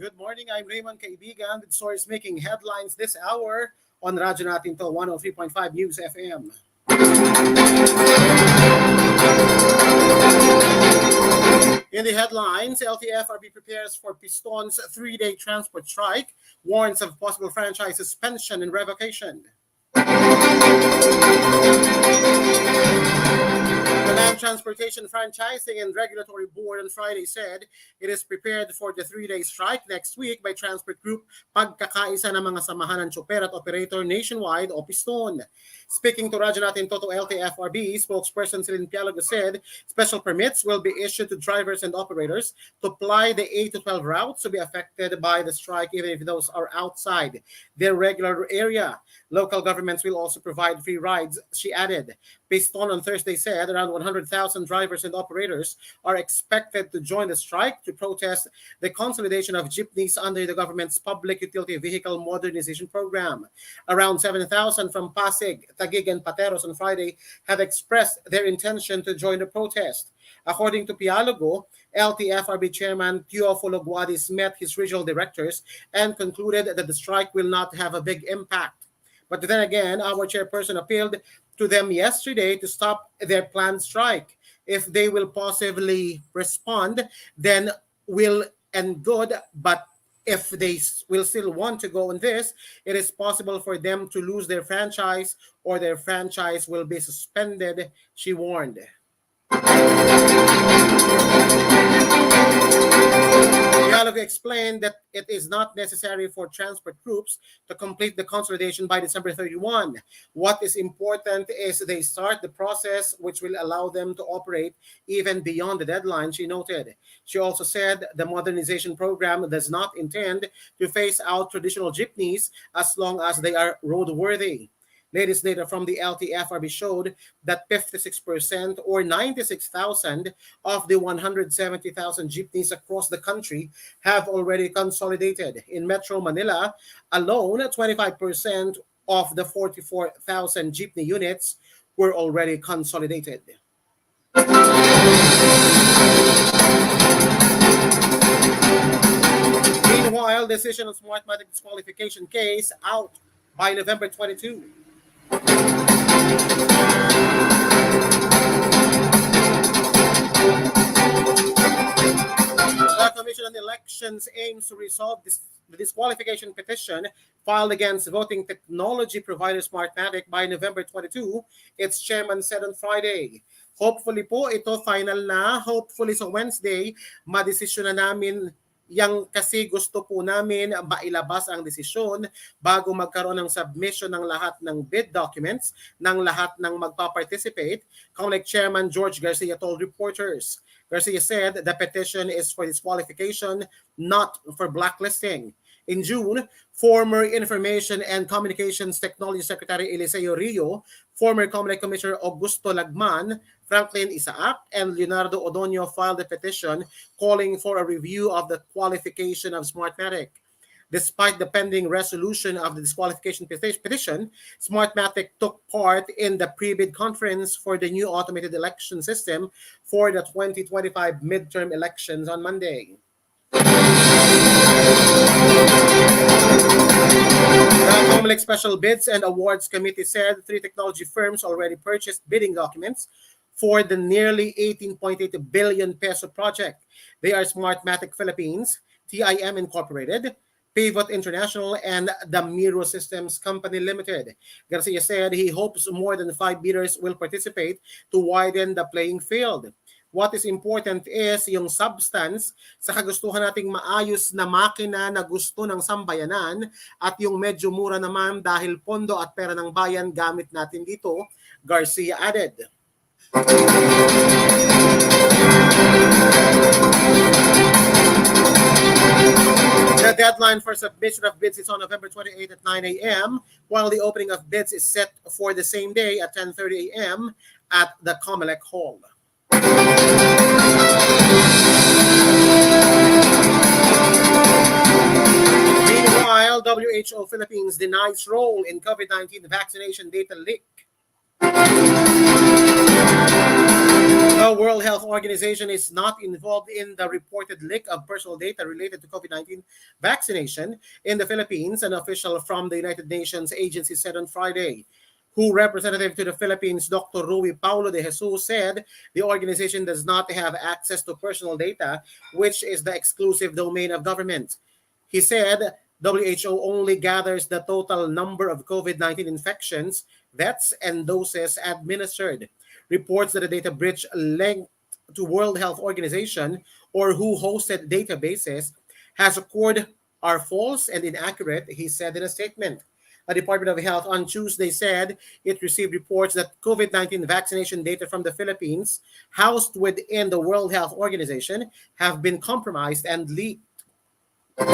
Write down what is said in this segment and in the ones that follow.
Good morning, I'm Raymond Kaibigan with stories making headlines this hour on Radyo Natin to 103.5 News FM. In the headlines, LTFRB prepares for Piston's three-day transport strike, warns of possible franchise suspension and revocation. The Land Transportation Franchising and Regulatory Board on Friday said it is prepared for the three-day strike next week by Transport Group pagkakaisa ng mga samahan ng tsoper at operator nationwide o Piston. Speaking to Radyo Natin Toto LTFRB, spokesperson Celine Pialago said special permits will be issued to drivers and operators to ply the 8 to 12 routes to be affected by the strike even if those are outside their regular area. Local governments will also provide free rides, she added. Piston on Thursday said around 100,000 drivers and operators are expected to join the strike to protest the consolidation of jeepneys under the government's Public Utility Vehicle Modernization Program. Around 7,000 from Pasig, Taguig, and Pateros on Friday have expressed their intention to join the protest. According to Pialago, LTFRB Chairman Teofilo Guadis met his regional directors and concluded that the strike will not have a big impact. But then again, our chairperson appealed to them yesterday to stop their planned strike. If they will possibly respond, then will and good. But if they will still want to go on this, it is possible for them to lose their franchise or their franchise will be suspended, she warned. Pialago explained that it is not necessary for transport groups to complete the consolidation by December 31. What is important is they start the process, which will allow them to operate even beyond the deadline, she noted. She also said the modernization program does not intend to phase out traditional jeepneys as long as they are roadworthy. Latest data from the LTFRB showed that 56% or 96,000 of the 170,000 jeepneys across the country have already consolidated. In Metro Manila alone, 25% of the 44,000 jeepney units were already consolidated. Meanwhile, decision on Smartmatic disqualification case out by November 22. The Commission on Elections aims to resolve the disqualification petition filed against voting technology provider Smartmatic by November 22, its chairman said on Friday. Hopefully po, ito final na. Hopefully sa Wednesday, madesisyon na namin yang kasi gusto po namin mailabas ang desisyon bago magkaroon ng submission ng lahat ng bid documents ng lahat ng magpa-participate, COMELEC Chairman George Garcia told reporters. Garcia said the petition is for disqualification, not for blacklisting. In June, former Information and Communications Technology Secretary Eliseo Rio, former COMELEC Commissioner Augusto Lagman, Franklin Isaac, and Leonardo Odonio filed a petition calling for a review of the qualification of Smartmatic. Despite the pending resolution of the disqualification petition, Smartmatic took part in the pre-bid conference for the new automated election system for the 2025 midterm elections on Monday. The COMELEC Special Bids and Awards Committee said 3 technology firms already purchased bidding documents for the nearly 18.8 billion peso project. They are Smartmatic Philippines, TIM Incorporated, Pivot International, and the Miro Systems Company Limited. Garcia said he hopes more than 5 bidders will participate to widen the playing field. What is important is yung substance sa kagustuhan nating maayos na makina na gusto ng sambayanan at yung medyo mura naman dahil pondo at pera ng bayan gamit natin dito, Garcia added. The deadline for submission of bids is on November 28 at 9 a.m., while the opening of bids is set for the same day at 10:30 a.m. at the Comelec Hall. Meanwhile, WHO Philippines denies role in COVID-19 vaccination data leak. The World Health Organization is not involved in the reported leak of personal data related to COVID-19 vaccination in the Philippines, an official from the United Nations agency said on Friday. WHO representative to the Philippines, Dr. Rui Paulo de Jesus, said the organization does not have access to personal data, which is the exclusive domain of government. He said WHO only gathers the total number of COVID-19 infections, deaths, and doses administered. Reports that a data breach linked to World Health Organization or WHO hosted databases has occurred are false and inaccurate, he said in a statement. The Department of Health on Tuesday said it received reports that COVID-19 vaccination data from the Philippines housed within the World Health Organization have been compromised and leaked. The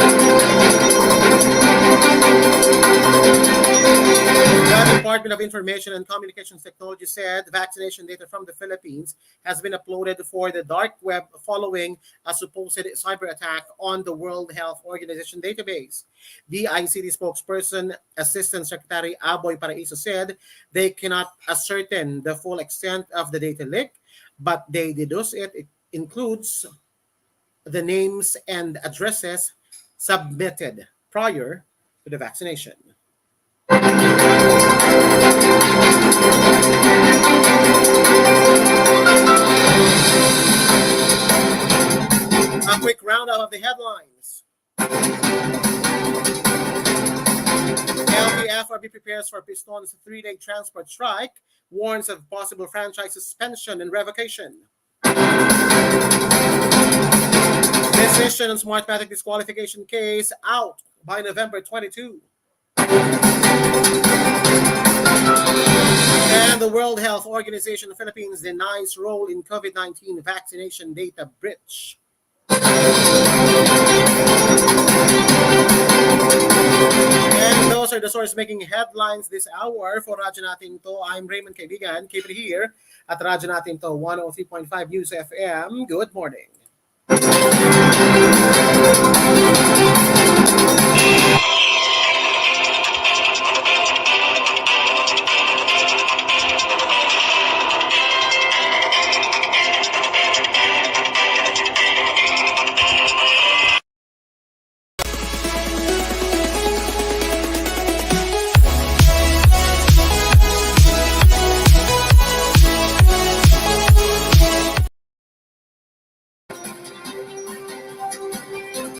Department of Information and Communications Technology said vaccination data from the Philippines has been uploaded for the dark web following a supposed cyber attack on the World Health Organization database. The ICT spokesperson, Assistant Secretary Aboy Paraiso, said they cannot ascertain the full extent of the data leak, but they deduce it includes the names and addresses submitted prior to the vaccination. A quick roundup of the headlines. LTFRB prepares for Piston's 3-day transport strike, warns of possible franchise suspension and revocation. Decision on Smartmatic disqualification case out by November 22. And the World Health Organization of the Philippines denies role in COVID-19 vaccination data breach. And those are the stories making headlines this hour for Radyo Natin To. I'm Raymond Kaibigan. Keep it here at Radyo Natin To 103.5 News FM. Good morning.